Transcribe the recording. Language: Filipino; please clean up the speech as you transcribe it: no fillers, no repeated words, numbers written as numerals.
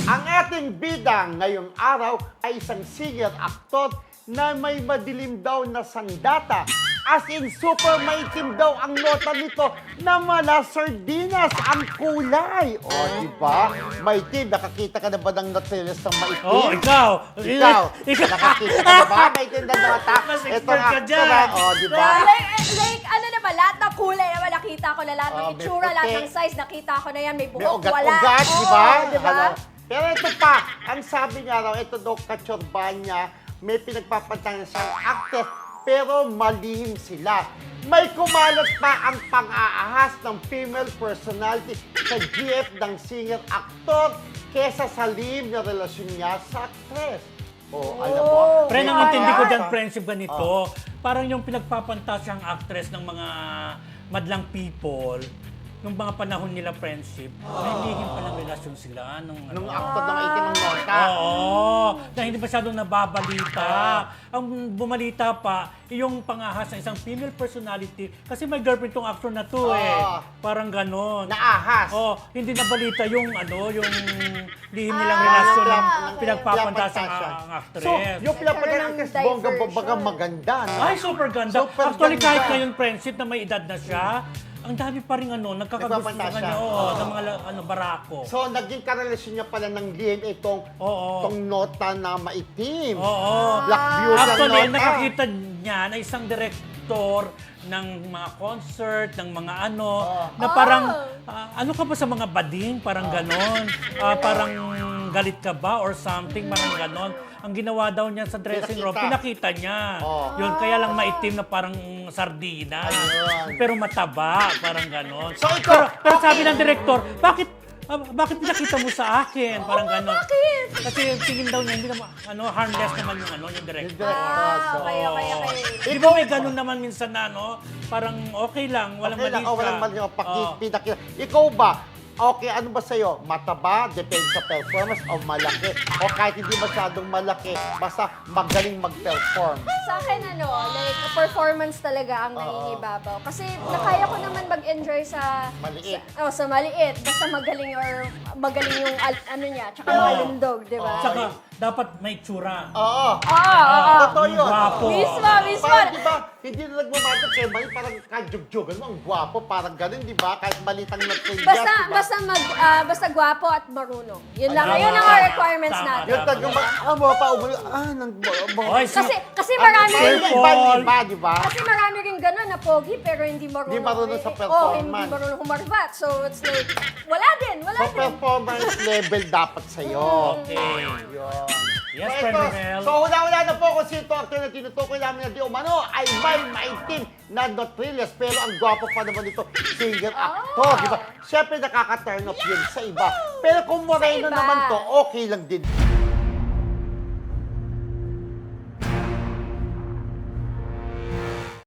Ang ating bida ngayong araw ay isang singer-aktor na may madilim daw na sandata. As in, super maitim daw ang nota nito na mala sardinas ang kulay. O, di ba? Maitim. Nakakita ka na ba ng notilis ng maitim? Oh, ikaw. Ikaw. Nakakita ka na ba? Maitim na nota. Mas Ito expert ka actor, dyan. O, di ba? Like, ano naman, lahat ng kulay naman nakita ko na, lahat ng may itsura, lahat puti. ng size, nakita ko na yan, may May buhok, wala. ugat-ugat, di Oo, ba? di ba? Ano? Pero ito pa, ang sabi nga raw, ito daw katsorba niya, may pinagpapantayan siyang actress, pero malihim sila. May kumalat pa ang pang-aahas ng female personality sa GF ng singer-aktor kesa sa lihim na relasyon niya sa actress. Oh, alam mo? Pre, Ay, ang intindi ko ay. dyan, friendship ganito. Parang yung pinagpapantas siyang actress ng mga madlang people, nung mga panahon nila friendship, may lihim pa ng relasyon sila. Nung actor ng itim ang nota. Oo, na hindi masyadong nababalita. Ang bumalita pa, yung pangahas ng isang female personality, kasi may girlfriend tong actor na to eh. Parang ganon. Naahas. Oh, hindi nabalita yung yung lihim nilang Ah, relasyon ng okay. pinagpapantas ang Pinagpapantasan. actress. So, yung pinapantayan Nagkaroon ng actress, bongga-bongga diversion. maganda. No? Ay, super ganda. Super Actually, ganda. kahit ngayon friendship na may edad na siya, ang dami pa rin nagkakagusto Nagpapanta sa kanya, siya. ng mga barako. So, naging karelasyon niya pala ng lihim itong tong nota na maitim. Oo. Black beauty ang Actually, nota. nakakita niya na isang director ng mga concert, ng mga na parang, ano ka ba sa mga bading? Parang ganon. Parang galit ka ba or something? Parang ganon. Ang ginawa daw niya sa dressing room, pinakita niya. Yun, kaya lang maitim na parang sardina. Ayun. Pero mataba, parang ganon. So, ikaw, pero sabi ng director, bakit pinakita mo sa akin? Parang ganon. bakit? Kasi yung tingin daw niya, hindi naman, harmless naman yung director. Okay. Di ba may ganun naman minsan na, parang okay lang, walang Okay lang, mali ka. walang mali. Oo. Pinakita. Ikaw ba? Okay, ano ba sa'yo? Mataba, depende sa performance, o malaki? O kahit hindi masyadong malaki, basta magaling mag-perform. Sa akin, like, performance talaga ang nangingibabaw. Kasi nakaya ko naman mag-enjoy sa... Maliit. Sa maliit. Basta magaling yung niya, tsaka malundog, di ba? Saka, dapat may tsura. Oo. Totoo yun. Gwapo. Mismo. Parang, di ba, hindi na nagmamata kay Mali, parang kajug-jugan mo, ang gwapo, parang ganun, di ba? Kahit malitang nag-trade Basta gwapo at marunong. Yun lang. Tama, Yun ang tama, requirements tama. natin. Yung mga paugulo, Oy, Kasi marami rin, di ba? kasi marami rin gano'n na pogi pero hindi marunong. Hindi marunong sa hindi performance. marunong humarbat. So it's like, wala din. So, performance level dapat sa'yo. Okay. Yun. Yes, So, Friend ito, Mel. so hula-hula na po kung sino actor na tinutukoy namin na di umano ay may maitim na notrilis pero ang gwapo pa naman ito singer-actor, di ba? Siyempre nakaka-turn off yun sa iba. Pero kung moreno iba. naman to, okay lang din.